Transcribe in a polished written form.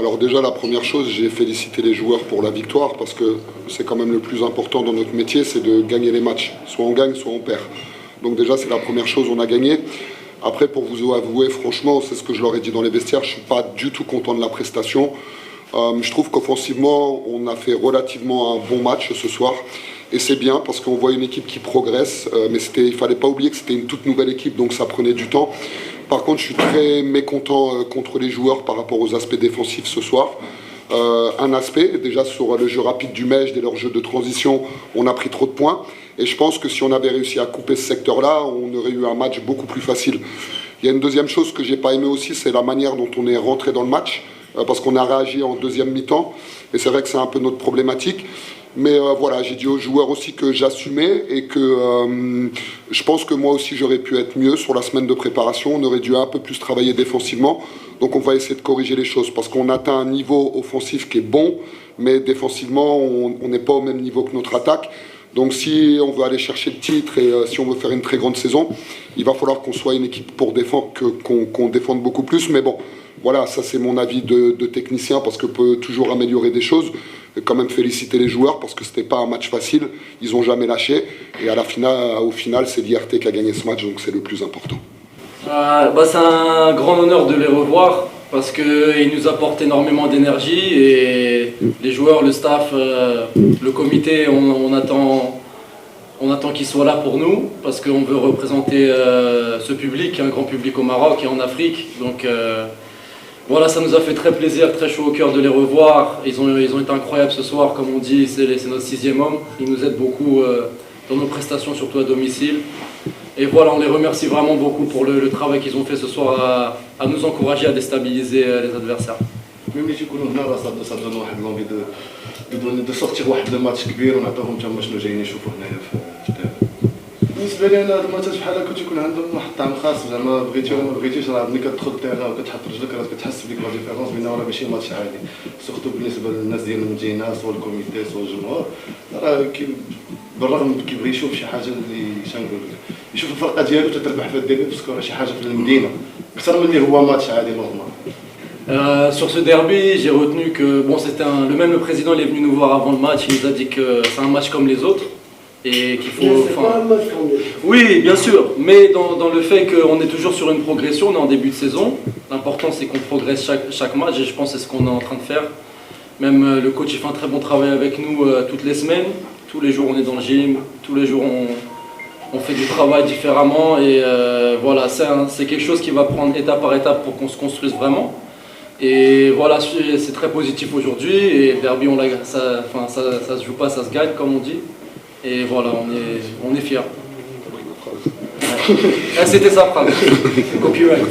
Alors déjà, la première chose, j'ai félicité les joueurs pour la victoire parce que c'est quand même le plus important dans notre métier, c'est de gagner les matchs. Soit on gagne, soit on perd. Donc déjà, c'est la première chose, on a gagné. Après, pour vous avouer, franchement, c'est ce que je leur ai dit dans les vestiaires, je ne suis pas du tout content de la prestation. Je trouve qu'offensivement, on a fait relativement un bon match ce soir. Et c'est bien parce qu'on voit une équipe qui progresse. Mais il ne fallait pas oublier que c'était une toute nouvelle équipe, donc ça prenait du temps. Par contre, je suis très mécontent contre les joueurs par rapport aux aspects défensifs ce soir. Un aspect, déjà sur le jeu rapide du Mej, dès leur jeu de transition, on a pris trop de points. Et je pense que si on avait réussi à couper ce secteur-là, on aurait eu un match beaucoup plus facile. Il y a une deuxième chose que j'ai pas aimé aussi, c'est la manière dont on est rentré dans le match. Parce qu'on a réagi en deuxième mi-temps. Et c'est vrai que c'est un peu notre problématique. Mais voilà, j'ai dit aux joueurs aussi que j'assumais et que je pense que moi aussi j'aurais pu être mieux sur la semaine de préparation. On aurait dû un peu plus travailler défensivement. Donc on va essayer de corriger les choses parce qu'on atteint un niveau offensif qui est bon, mais défensivement on n'est pas au même niveau que notre attaque. Donc si on veut aller chercher le titre et si on veut faire une très grande saison, il va falloir qu'on soit une équipe pour défendre, qu'on défende beaucoup plus. Mais bon, voilà, ça c'est mon avis de technicien parce qu'on peut toujours améliorer des choses. Quand même féliciter les joueurs parce que c'était pas un match facile, ils ont jamais lâché et au final c'est l'IRT qui a gagné ce match, donc c'est le plus important. C'est un grand honneur de les revoir parce qu'ils nous apportent énormément d'énergie et les joueurs, le staff, le comité, on attend qu'ils soient là pour nous parce qu'on veut représenter ce public, un grand public au Maroc et en Afrique. Donc voilà, ça nous a fait très plaisir, très chaud au cœur de les revoir. Ils ont été incroyables ce soir, comme on dit, c'est notre 6e homme. Ils nous aident beaucoup dans nos prestations, surtout à domicile. Et voilà, on les remercie vraiment beaucoup pour le travail qu'ils ont fait ce soir à nous encourager à déstabiliser les adversaires. Même si يكونوا هنا ça donne واحد l'envie de sortir واحد الماتش كبير ونعطيهم تما شنو جايين يشوفوا هنايا في الدرب. بالنسبه لي انا هاد الماتشات بحال هكا تيكون عندهم واحد الطعم خاص زعما بغيتي ولا ما بغيتيش راه ملي كتدخل التيران وكتحط رجلك راه كتحس بديك لا ديفيرونس بين راه ماشي ماتش عادي سورتو بالنسبه للناس ديال المدينه سواء الكوميتي سواء الجمهور راه بالرغم كيبغي يشوف شي حاجه اللي شنقول لك يشوف الفرقه ديالو تتربح في الديربي باسكو راه شي حاجه في المدينه اكثر من اللي هو ماتش عادي نورمال. Sur ce derby, j'ai retenu que le président il est venu nous voir avant le match, il nous a dit que c'est un match comme les autres et qu'il faut. Oui, bien sûr, mais dans le fait qu'on est toujours sur une progression, on est en début de saison. L'important c'est qu'on progresse chaque match et je pense que c'est ce qu'on est en train de faire. Même le coach il fait un très bon travail avec nous toutes les semaines. Tous les jours on est dans le gym, tous les jours on fait du travail différemment et voilà, c'est quelque chose qui va prendre étape par étape pour qu'on se construise vraiment. Et voilà, c'est très positif aujourd'hui et derby ça se joue pas, ça se gagne comme on dit. Et voilà, on est fiers. C'était sa phrase. Copyright.